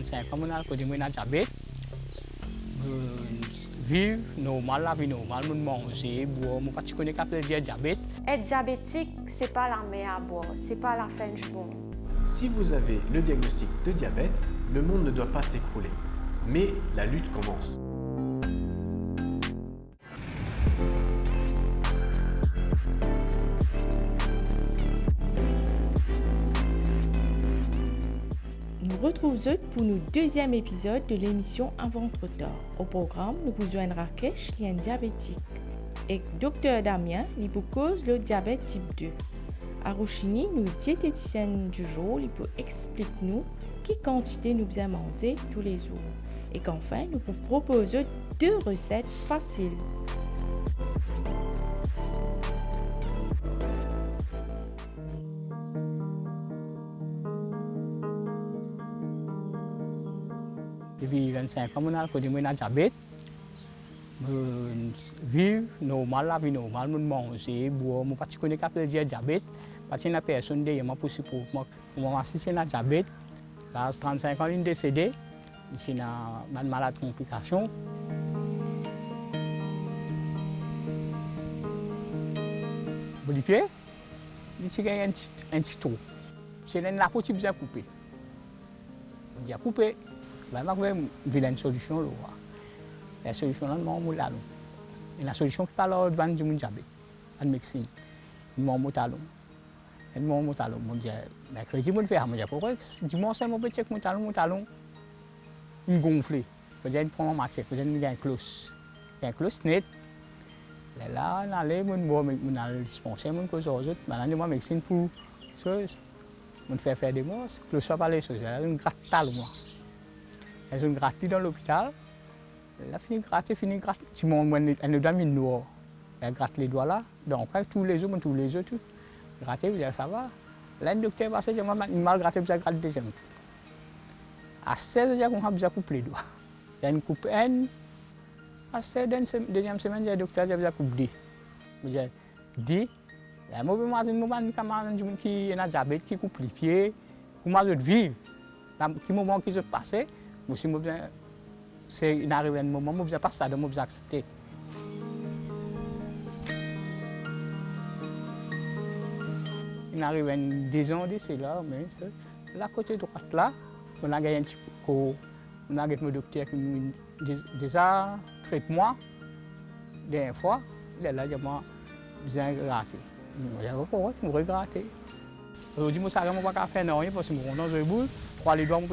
25 ans, je suis diabète. Vivre normal, la vie normale, je manger, boire, je ne sais pas si je suis diabète. Être diabétique, ce n'est pas la mer à boire, ce n'est pas la fin du monde. Si vous avez le diagnostic de diabète, le monde ne doit pas s'écrouler. Mais la lutte commence. Nous retrouvons pour notre deuxième épisode de l'émission Un ventre d'or. Au programme, nous vous joignons Rakesh, lien diabétique, et Dr Damien, l'hypocause le diabète type 2. Arouchini, nous diététicienne du jour, il peut expliquer nous quelle quantité nous bien manger tous les jours. Et qu'enfin, nous vous proposons 2 recettes faciles. Depuis 25 ans, je suis diabète. Vivre normal, la vie normale, je manger, boire, je ne sais pas si je suis diabète. Parce que la personne qui m'a poussé pour m'assister à la diabète. Là, 35 ans, il est décédé. C'est une maladie de complication. Pour les pieds, il y a un petit trou. C'est la peau qui est coupée. Il a coupé. Je vais une solution. La solution, c'est la solution qui parle de mon diabète, de la médecine. Je vais je dis, mercredi, je vais faire. Je dis, pourquoi dimanche, je vais checker mon talon. Il gonfle. Je vais prendre ma matière. Je vais un close. Un close net. Là, on allait, on a dispensé, on cause aux autres. Maintenant, je vais médecine pour choses. On fait faire des mots. Close pas les choses. On gratte talon. Elles ont gratté dans l'hôpital. Elle a fini de gratter. Si elle nous donne une noire, elle gratte les doigts là. Donc, tous les jours, gratter, ça va. Là, le docteur passe, il m'a gratté, il m'a gratté deuxième. À 16 heures, on a besoin de couper les doigts. Il y a une coupe N. À 16 heures, deuxième semaine, le docteur a besoin de couper D. Je dis, il y a un camarade qui a diabète, qui coupe les pieds, qui m'a vivre. Qui moment qui se passe. C'est arrivé un moment où je ne pas ça, donc je accepter. Il arrive un 10 ans c'est là, mais la côté droite là, on a gagné un petit peu. On a gagné mon docteur qui nous déjà traite moi. La dernière fois, il est là, il m'a bien gratté. Je me regrette. Aujourd'hui, je ne sais pas faire rien parce que je suis dans un boule. Trois les doigts, je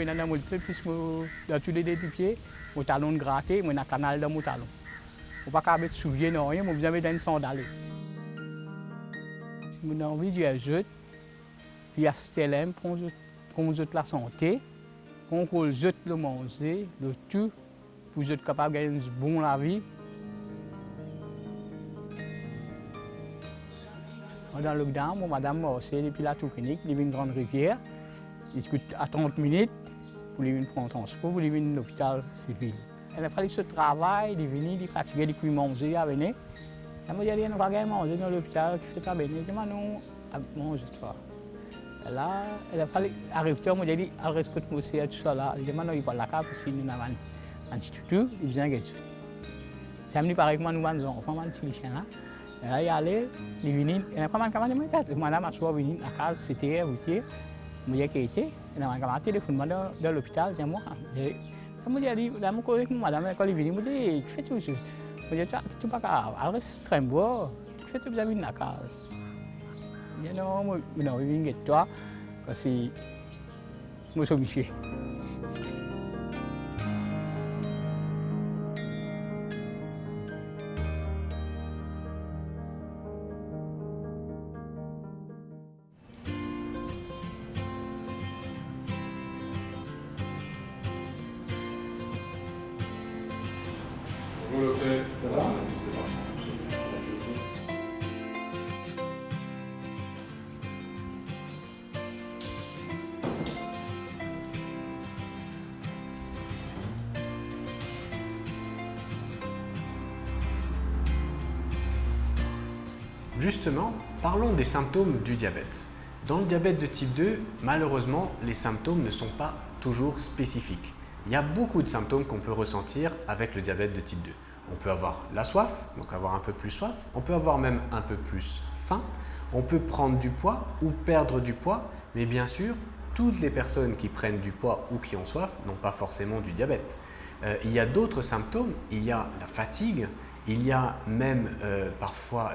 peux dans tous les deux pieds, mon talon gratté, mon canal dans mon talon. Je ne peux pas mettre souliers, non, je vais mettre une sandale. Si j'ai envie de jeter, puis assister à l'homme, pour jeter la santé, pour jeter le manger, le tout, pour être capable de gagner une bonne la vie. Dans le lockdown, madame m'a aussi depuis la Tour-Clinique, il y a une grande rivière. Il coûte à 30 minutes pour lui prendre un transport, pour lui venir à l'hôpital civil. Elle a fallu ce travail, il est venu, il est fatigué, il peut manger, il a venu. Elle m'a dit, il va pas manger dans l'hôpital, qui fait ça venir. Je dis, non, mange toi. Là, elle a fallu arriver, elle m'a dit, elle reste que moi aussi, tout ça là. Je dis, non, il va la carte, parce qu'il y a un petit tutu, il vient quelque chose. Ça me dit pareil que nous avons des enfants, un petit chien là. Là, il allait, il est venu, il a pas mal de camarades. Madame a souvent venu à la case, c'était 8h. Je me dis qu'il il a un téléphone dans l'hôpital, c'est moi. Je me dis, madame, quand il est venu, je me dis, il fait tout ça. Je me dis, tu ne peux pas grave, elle reste très beau, il fait tout ça dans la case. Je dis, non, il vient de toi, parce que je suis Michel. Bonjour docteur, ça va? Justement, parlons des symptômes du diabète. Dans le diabète de type 2, malheureusement, les symptômes ne sont pas toujours spécifiques. Il y a beaucoup de symptômes qu'on peut ressentir avec le diabète de type 2. On peut avoir la soif, donc avoir un peu plus soif. On peut avoir même un peu plus faim. On peut prendre du poids ou perdre du poids. Mais bien sûr, toutes les personnes qui prennent du poids ou qui ont soif n'ont pas forcément du diabète. Il y a d'autres symptômes. Il y a la fatigue. Il y a même parfois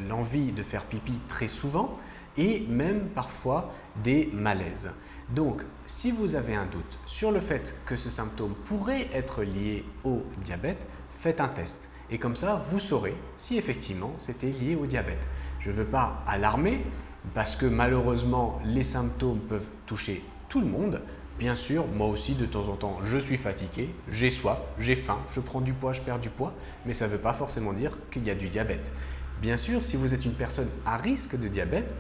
l'envie de faire pipi très souvent et même parfois des malaises. Donc, si vous avez un doute sur le fait que ce symptôme pourrait être lié au diabète, faites un test. Et comme ça, vous saurez si effectivement c'était lié au diabète. Je ne veux pas alarmer parce que malheureusement, les symptômes peuvent toucher tout le monde. Bien sûr, moi aussi, de temps en temps, je suis fatigué, j'ai soif, j'ai faim, je prends du poids, je perds du poids, mais ça ne veut pas forcément dire qu'il y a du diabète. Bien sûr, si vous êtes une personne à risque de diabète,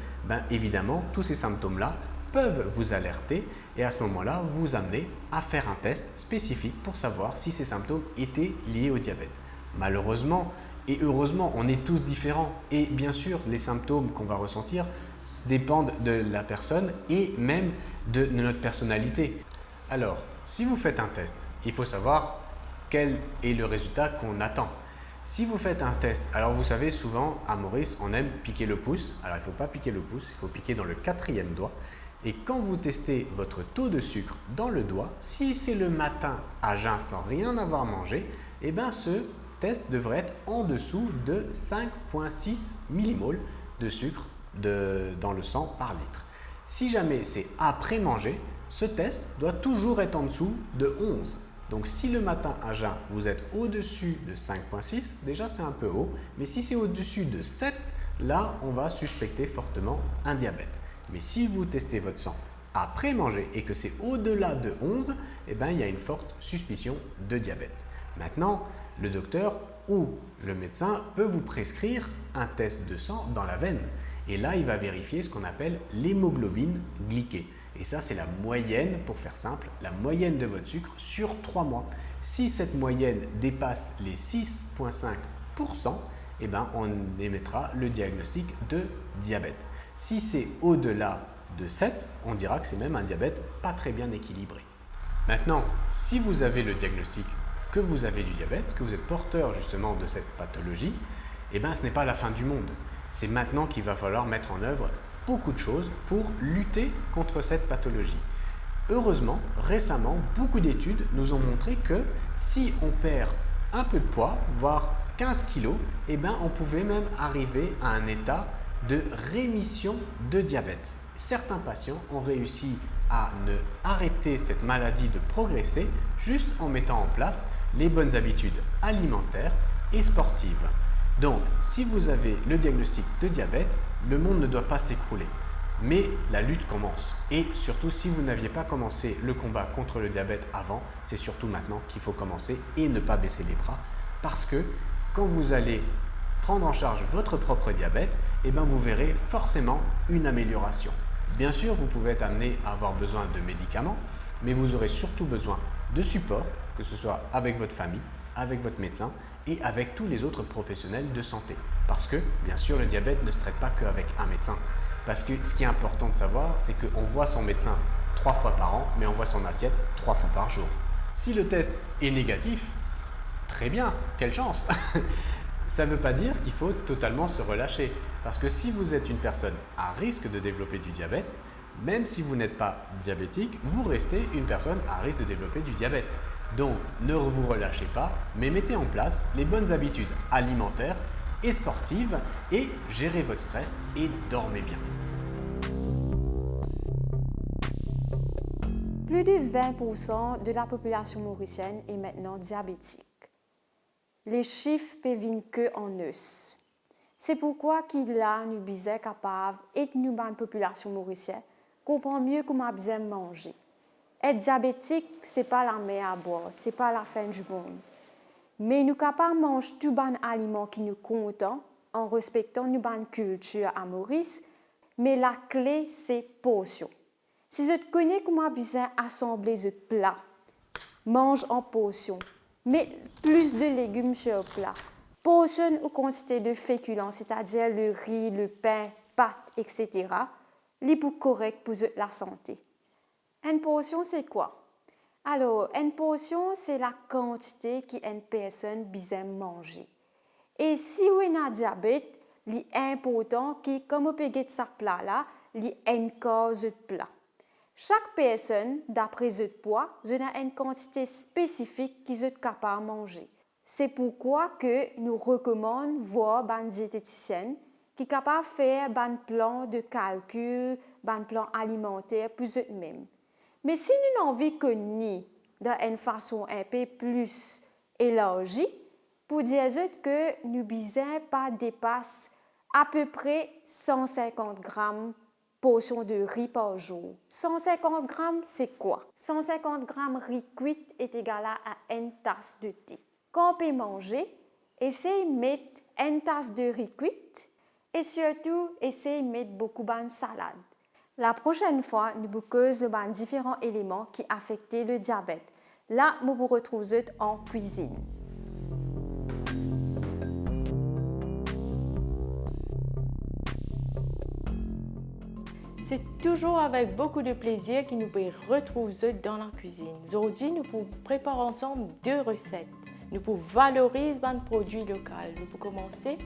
évidemment, tous ces symptômes-là peuvent vous alerter et à ce moment-là, vous amener à faire un test spécifique pour savoir si ces symptômes étaient liés au diabète. Malheureusement et heureusement, on est tous différents et bien sûr, les symptômes qu'on va ressentir dépendent de la personne et même de notre personnalité. Alors, si vous faites un test, il faut savoir quel est le résultat qu'on attend. Si vous faites un test, alors vous savez souvent à Maurice, on aime piquer le pouce. Alors il ne faut pas piquer le pouce, il faut piquer dans le 4e doigt. Et quand vous testez votre taux de sucre dans le doigt, si c'est le matin à jeun sans rien avoir mangé, ce test devrait être en dessous de 5,6 millimoles de sucre dans le sang par litre. Si jamais c'est après manger, ce test doit toujours être en dessous de 11. Donc si le matin à jeun, vous êtes au-dessus de 5,6, déjà c'est un peu haut, mais si c'est au-dessus de 7, là on va suspecter fortement un diabète. Mais si vous testez votre sang après manger et que c'est au-delà de 11, il y a une forte suspicion de diabète. Maintenant, le docteur ou le médecin peut vous prescrire un test de sang dans la veine. Et là, il va vérifier ce qu'on appelle l'hémoglobine glyquée. Et ça, c'est la moyenne, pour faire simple, la moyenne de votre sucre sur 3 mois. Si cette moyenne dépasse les 6,5%, on émettra le diagnostic de diabète. Si c'est au-delà de 7, on dira que c'est même un diabète pas très bien équilibré. Maintenant, si vous avez le diagnostic que vous avez du diabète, que vous êtes porteur justement de cette pathologie, ce n'est pas la fin du monde. C'est maintenant qu'il va falloir mettre en œuvre beaucoup de choses pour lutter contre cette pathologie. Heureusement, récemment, beaucoup d'études nous ont montré que si on perd un peu de poids, voire 15 kilos, on pouvait même arriver à un état de rémission de diabète. Certains patients ont réussi à ne arrêter cette maladie de progresser juste en mettant en place les bonnes habitudes alimentaires et sportives. Donc, si vous avez le diagnostic de diabète, le monde ne doit pas s'écrouler. Mais la lutte commence. Et surtout, si vous n'aviez pas commencé le combat contre le diabète avant, c'est surtout maintenant qu'il faut commencer et ne pas baisser les bras. Parce que quand vous allez prendre en charge votre propre diabète, vous verrez forcément une amélioration. Bien sûr, vous pouvez être amené à avoir besoin de médicaments, mais vous aurez surtout besoin de support, que ce soit avec votre famille, avec votre médecin et avec tous les autres professionnels de santé. Parce que, bien sûr, le diabète ne se traite pas qu'avec un médecin. Parce que ce qui est important de savoir, c'est qu'on voit son médecin 3 fois par an, mais on voit son assiette 3 fois par jour. Si le test est négatif, très bien, quelle chance! Ça ne veut pas dire qu'il faut totalement se relâcher. Parce que si vous êtes une personne à risque de développer du diabète, même si vous n'êtes pas diabétique, vous restez une personne à risque de développer du diabète. Donc, ne vous relâchez pas, mais mettez en place les bonnes habitudes alimentaires et sportives et gérez votre stress et dormez bien. Plus de 20% de la population mauricienne est maintenant diabétique. Les chiffres peuvent que en us. C'est pourquoi qu'il a nous besoin capable et nous la population mauricienne comprend mieux comment bien manger. Être diabétique, c'est pas la mer à boire, c'est pas la fin du monde. Mais nous capables manger tout bon aliment qui nous content en respectant nous bonne culture à Maurice, mais la clé c'est portion. Si je te connais comment bien assembler ce plat, mange en portion. Mets plus de légumes sur le plat. Portionne ou quantité de féculents, c'est-à-dire le riz, le pain, pâtes, etc. Les plus corrects pour la santé. Une portion, c'est quoi? Alors, une portion, c'est la quantité qu'une personne besoin manger. Et si vous avez un diabète, l'important que, comme vous pouvez ce plat-là, une cause de plat. Chaque personne, d'après ce poids, a une quantité spécifique qu'ils sont capables de manger. C'est pourquoi que nous recommandons voir une diététicienne qui est capable de faire un plan de calcul, un plan alimentaire plus eux-mêmes. Mais si nous n'avons envie que ni d'une façon un peu plus élargie, pour dire que nous ne pas dépasser à peu près 150 grammes portion de riz par jour. 150 grammes, c'est quoi? 150 grammes riz cuit est égal à une tasse de thé. Quand on peut manger, essayez de mettre une tasse de riz cuit et surtout, essayez de mettre beaucoup de salade. La prochaine fois, nous vous causons les différents éléments qui affectent le diabète. Là, nous vous retrouvons en cuisine. C'est toujours avec beaucoup de plaisir que nous pouvons retrouver dans la cuisine. Aujourd'hui, nous pouvons préparer ensemble 2 recettes. Nous pouvons valoriser un produit local. Nous pouvons commencer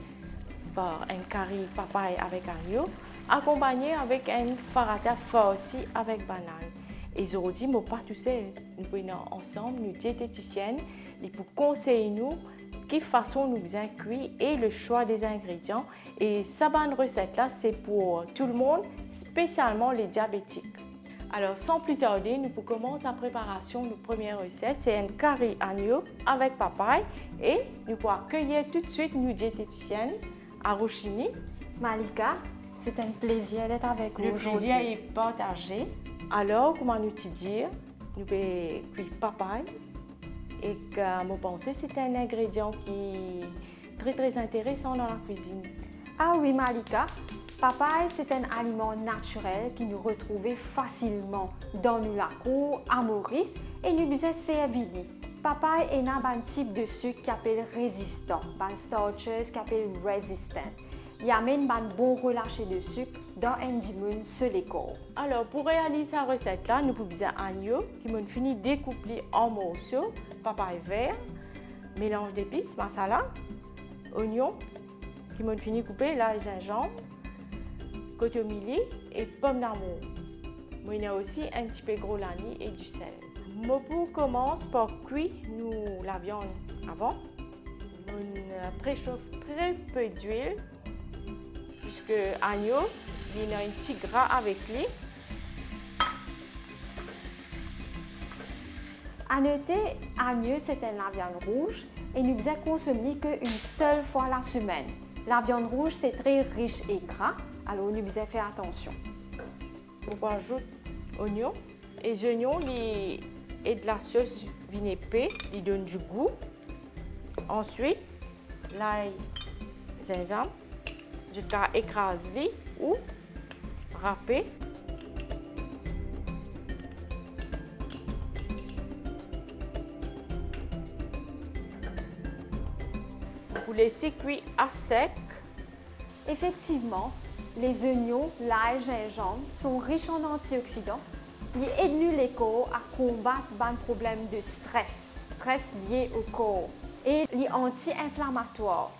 par un curry papaye avec agneau, accompagné avec un farata farci avec banane. Et aujourd'hui, nous pas tout seul. Nous pouvons ensemble, nous diététiciennes, et pour conseiller nous quelle façon nous bien cuire et le choix des ingrédients. Et cette bonne recette-là, c'est pour tout le monde, spécialement les diabétiques. Alors, sans plus tarder, nous pouvons commencer la préparation de la première recette. C'est un curry agneau avec papaye. Et nous pouvons accueillir tout de suite nos diététiciennes à Rouchini. Malika, c'est un plaisir d'être avec vous aujourd'hui. Le plaisir est partagé. Alors, comment nous te dire, nous pouvons cuire papaye. Et que je pense que c'est un ingrédient qui est très intéressant dans la cuisine. Ah oui, Malika, papaye, c'est un aliment naturel qui nous retrouve facilement dans nos cour à Maurice et nous besoin servir. Papaye est un type de sucre qui appelle résistant, un starches qui appelle resistant. Il amène un bon relâché de sucre dans un diminution sur les corps. Alors, pour réaliser cette recette-là, nous pouvons besoin agneau qui m'a fini découpé en morceaux, papaye vert, mélange d'épices, masala, oignon qui m'a fini coupé, là, gingembre, cotomili et pomme d'amour. Il y a aussi un petit peu de gros lani et du sel. Mopu commence par cuire la viande avant. On préchauffe très peu d'huile puisque l'agneau, il y a un petit gras avec lui. À noter, l'agneau, c'est une viande rouge et nous devons consommer qu'une seule fois la semaine. La viande rouge, c'est très riche et gras, alors nous devons faire attention. On ajoute l'oignon. Et l'oignon et de la sauce vinaigrée, il donne du goût. Ensuite, l'ail, gingembre, je vais écraser ou râper. Vous laissez cuire à sec. Effectivement, les oignons, l'ail, gingembre sont riches en antioxydants. Ils aident les corps à combattre les problèmes de stress liés au corps et les anti-inflammatoires.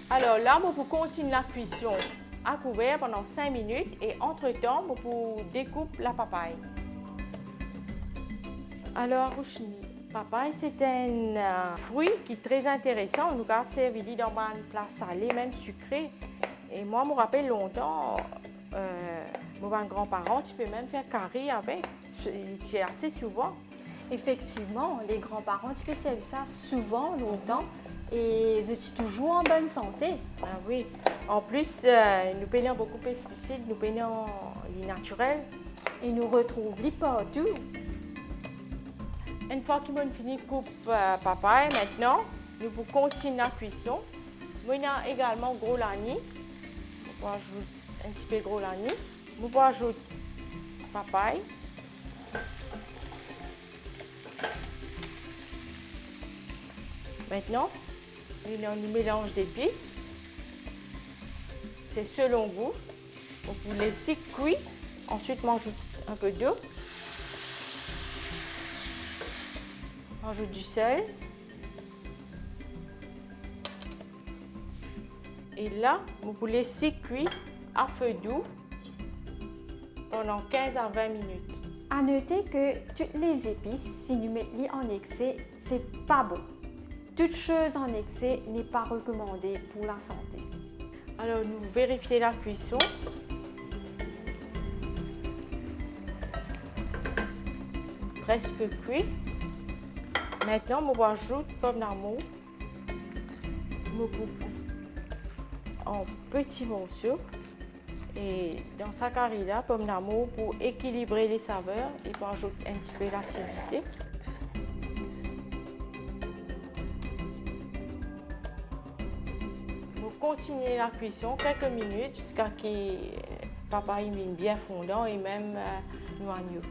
Alors là, on peut continuer la cuisson à couvert pendant 5 minutes et entre-temps, on peut découper la papaye. Alors, papaye, c'est un fruit qui est très intéressant. On nous a servi dans un plat salé, même sucré. Et moi, je me rappelle longtemps, mon grand-parent, tu peux même faire curry avec. C'est assez souvent. Effectivement, les grands-parents, tu peux servir ça souvent, longtemps, et je suis toujours en bonne santé. Ah oui. En plus, nous payons beaucoup de pesticides, nous payons les naturels. Et nous retrouvons partout. Une fois qu'on a fini de couper papaye, maintenant, nous pouvons continuer la cuisson. Nous avons également gros lani. On va ajouter un petit peu de gros lani. Nous pouvons ajouter papaye. Maintenant, nous avons un mélange d'épices. C'est selon goût. Donc, vous laissez cuire. Ensuite, on ajoute un peu d'eau. On ajoute du sel. Et là, vous pouvez laisser cuire à feu doux pendant 15 à 20 minutes. À noter que toutes les épices, si nous mettons en excès, c'est pas bon. Toute chose en excès n'est pas recommandée pour la santé. Alors, nous vérifions la cuisson. Presque cuit. Maintenant, je rajoute pomme d'amour. Je coupe en petits morceaux. Et dans sa carré-là, pomme d'amour, pour équilibrer les saveurs, et pour ajouter un petit peu l'acidité. Vous continuez la cuisson quelques minutes jusqu'à ce que papa il mine bien fondant et même noyau.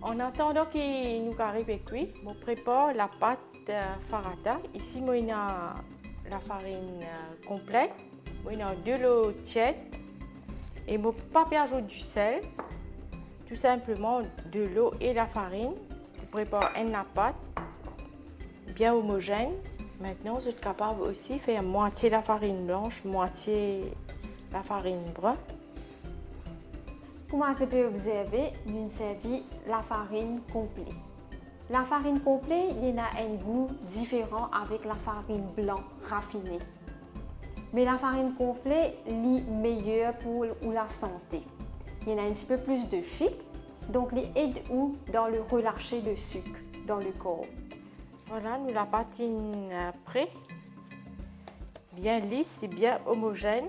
En attendant qu'il nous arrive cuit, on prépare la pâte farata. Ici, moi, il y a la farine complète, moi, il y a de l'eau tiède et mon papa ajoute du sel, tout simplement de l'eau et la farine. Je prépare une pâte bien homogène. Maintenant, vous êtes capable aussi de faire moitié la farine blanche, moitié la farine brune. Comme vous pouvez observer, nous servons la farine complète. La farine complète, il y a un goût différent avec la farine blanche raffinée. Mais la farine complète est meilleure pour la santé. Il y en a un petit peu plus de fibres, donc il aide dans le relâcher de sucre dans le corps. Voilà, nous la pâtine prête, bien lisse et bien homogène.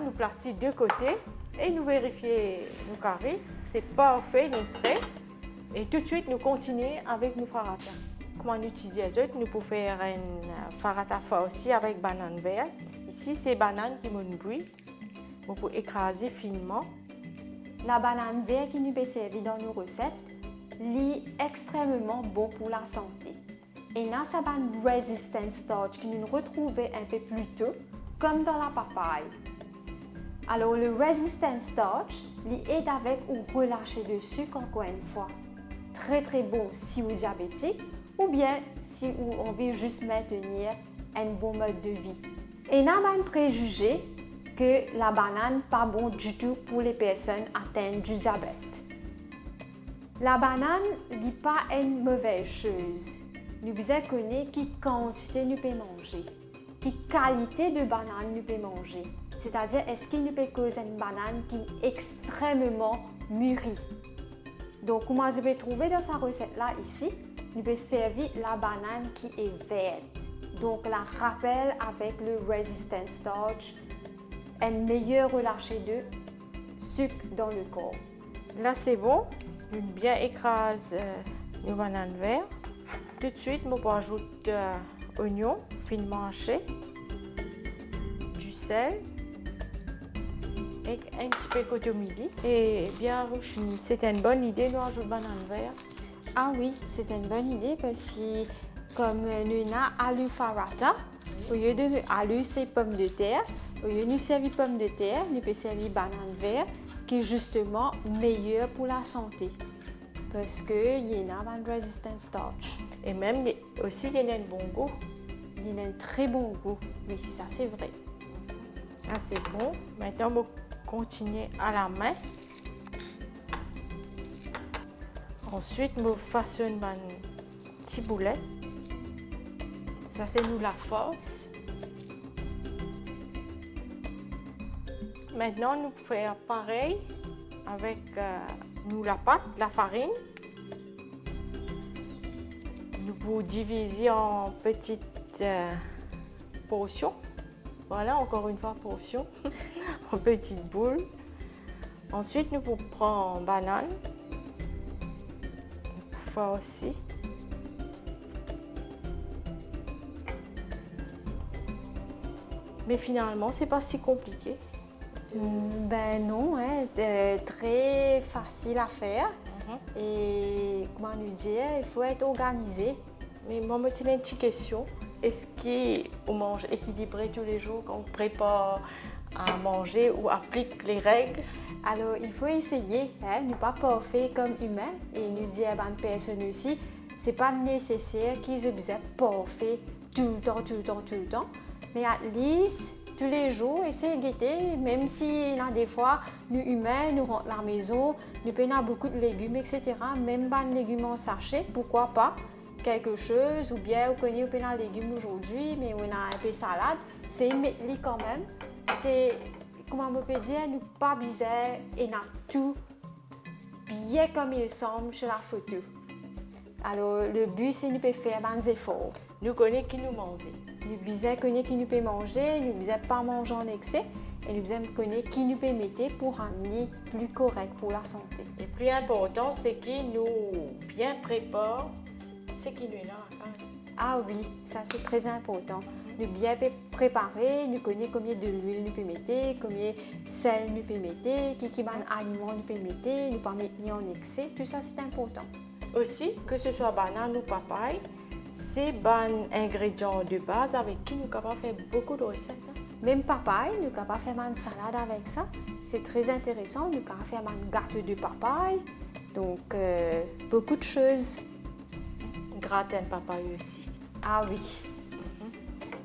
Nous plaçons de côté et nous vérifions nos carrés. C'est parfait, nous prêt. Et tout de suite, nous continuons avec nos farata. Comment nous utilisons nous pouvons faire une farata farci avec banane verte. Ici, c'est banane qui m'ont brûlé. On peut écraser finement. La banane verte qui nous peut servir dans nos recettes est extrêmement bon pour la santé. Et dans sa banane resistant starch que nous retrouvons un peu plus tôt, comme dans la papaye. Alors, le resistant starch aide avec ou relâcher le sucre encore une fois. Très très bon si vous êtes diabétique ou bien si vous avez juste maintenir un bon mode de vie. Et n'a pas un préjugé que la banane n'est pas bon du tout pour les personnes atteintes du diabète. La banane n'est pas une mauvaise chose. Nous devons connaître quelle quantité nous pouvons manger, quelle qualité de banane nous pouvons manger. C'est-à-dire, est-ce qu'il nous peut causer une banane qui est extrêmement mûrie. Donc, comment je vais trouver dans sa recette-là ici, nous pouvons servir la banane qui est verte. Donc, la rappelle avec le resistant starch, un meilleur relâché de sucre dans le corps. Là, c'est bon. Je bien écrase nos bananes vertes. Tout de suite, je ajoute oignon finement haché, du sel et un petit peu de cotomili. Et bien, c'est une bonne idée de rajouter bananes vertes. Ah oui, c'est une bonne idée parce que comme nous avons alu farata, au lieu de alu c'est pommes de terre, au lieu de nous servir pommes de terre, nous pouvons servir banane verte qui est justement meilleur pour la santé parce qu'il y a un resistant starch. Et même aussi, il y a un bon goût. Il y a un très bon goût, oui, ça c'est vrai. Ah, c'est bon. Maintenant, on va continuer à la main. Ensuite, on façonne un petit boulet. Ça, c'est nous la force. Maintenant, nous faisons pareil avec nous la pâte, la farine. Nous pouvons diviser en petites portions. Voilà, encore une fois, portions, en petites boules. Ensuite, nous pouvons prendre une banane. Nous pouvons faire aussi. Mais finalement, ce n'est pas si compliqué. Ben non, hein, très facile à faire. Et comment nous dire, il faut être organisé. Mais moi, je me tiens une petite question. Est-ce qu'on mange équilibré tous les jours quand on prépare à manger ou applique les règles? Alors, il faut essayer, hein, nous pas parfait comme humain et nous dire à une personne aussi, c'est pas nécessaire qu'ils soient parfait tout le temps, mais à least tous les jours, essayer de guetter, même si des fois, nous humains, nous rentrons à la maison, nous prenons beaucoup de légumes, etc. Même pas de légumes en sachet, pourquoi pas quelque chose, ou bien on connaît un légumes aujourd'hui, mais on a un peu de salade, c'est mettre quand même. C'est, comment on peut dire, nous pas bizarre et n'a tout bien comme il semble sur la photo. Alors, le but, c'est de faire des efforts. Nous connaissons qui nous manger. Nous devons connaître qui nous peut manger, nous ne devons pas manger en excès et nous devons connaître qui nous peut mettre pour un nid plus correct pour la santé. Et plus important, c'est qu'il nous bien prépare ce qui nous est dans la carte. Ah oui, ça c'est très important. Nous bien préparer, nous connaissons combien de l'huile nous peut mettre, combien de sel nous peut mettre, quel aliment nous peut mettre, nous pas mettre en excès, tout ça c'est important. Aussi, que ce soit banane ou papaye, c'est un ingrédient de base avec qui nous sommes capables de faire beaucoup de recettes. Même papaye, nous sommes capables de faire une salade avec ça. C'est très intéressant, nous sommes capables de faire un gâteau de papaye. Donc, beaucoup de choses. Gratin de papaye aussi. Ah oui.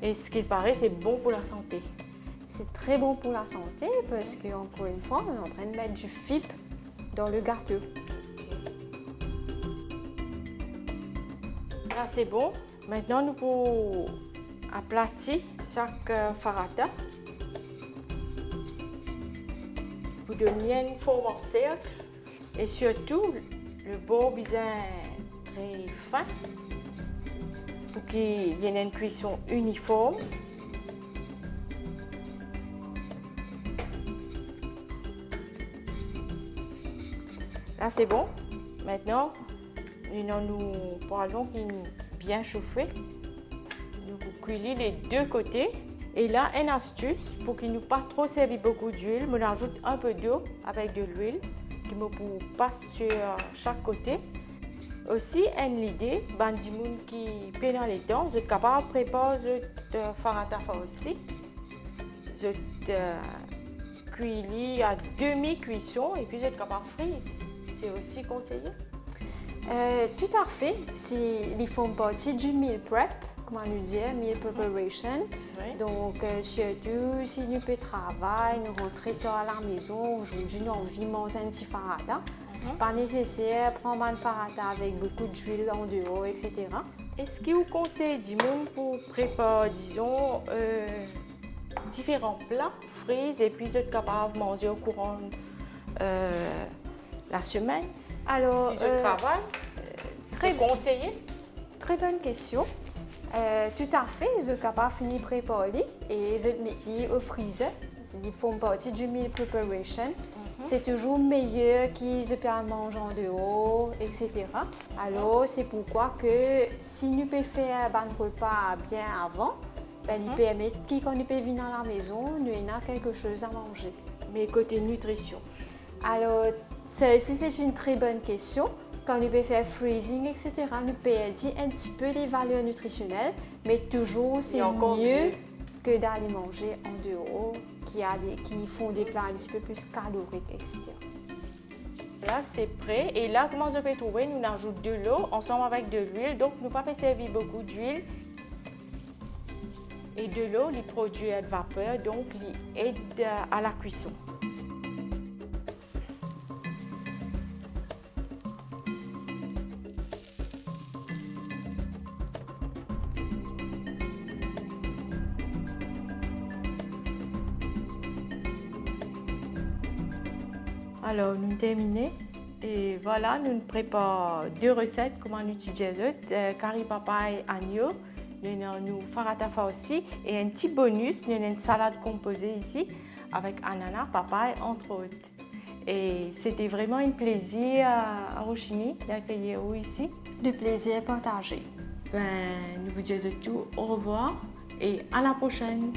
Et ce qu'il paraît, c'est bon pour la santé. C'est très bon pour la santé parce qu'encore une fois, on est en train de mettre du fibre dans le gâteau. Là, c'est bon. Maintenant, nous pouvons aplatir chaque farata pour donner une forme en cercle. Et surtout, le bord bien très fin pour qu'il y ait une cuisson uniforme. Là, c'est bon. Maintenant, nous parlons qu'il bien chauffé. Nous cuisons les deux côtés. Et là, une astuce pour qu'il ne pas trop servir beaucoup d'huile, on ajoute un peu d'eau avec de l'huile qui me passe sur chaque côté. Aussi, une idée, les gens qui paient dans les dents, vous êtes capable de préparer de farata aussi. Vous êtes cuisez à demi-cuisson et puis vous êtes capable de frire. C'est aussi conseillé. Tout à fait. Ils font partie du meal prep, comment nous dire, meal preparation. Oui. Donc, surtout si nous peut travailler, nous rentrer tard à la maison, aujourd'hui nous envie de manger un petit farata. Pas nécessaire de prendre un farata avec beaucoup d'huile en dehors, etc. Est-ce que vous conseillez des gens pour préparer, disons, différents plats, frites, et puis vous êtes capable de manger au courant la semaine? Alors, si je travaille, c'est conseillé? Très bonne question. Tout à fait, ils sont capables de finir préparer et ils mettent au freezer. Ils font partie du meal preparation. C'est toujours meilleur qu'ils peuvent manger en dehors, etc. Alors, c'est pourquoi que si nous pouvons faire un repas bien avant, il permet que quand nous pouvons venir à la maison, nous avons quelque chose à manger. Mais côté nutrition? Alors, ça aussi, c'est une très bonne question. Quand nous pouvons faire freezing, etc., nous perdons un petit peu les valeurs nutritionnelles, mais toujours, c'est mieux que d'aller manger en dehors, qui font des plats un petit peu plus caloriques, etc. Là, c'est prêt. Et là, comment je peux trouver? Nous ajoutons de l'eau ensemble avec de l'huile. Donc, nous ne pas servir beaucoup d'huile. Et de l'eau, il produit une vapeur, donc il aide à la cuisson. Alors, nous terminons. Et voilà, nous préparons deux recettes, comment on utilise curry papaye agneau, nous farata aussi, et un petit bonus, nous avons une salade composée ici avec ananas, papaye, entre autres. Et c'était vraiment un plaisir à Rochini d'accueillir vous ici. Le plaisir partagé. Nous vous disons tout au revoir et à la prochaine.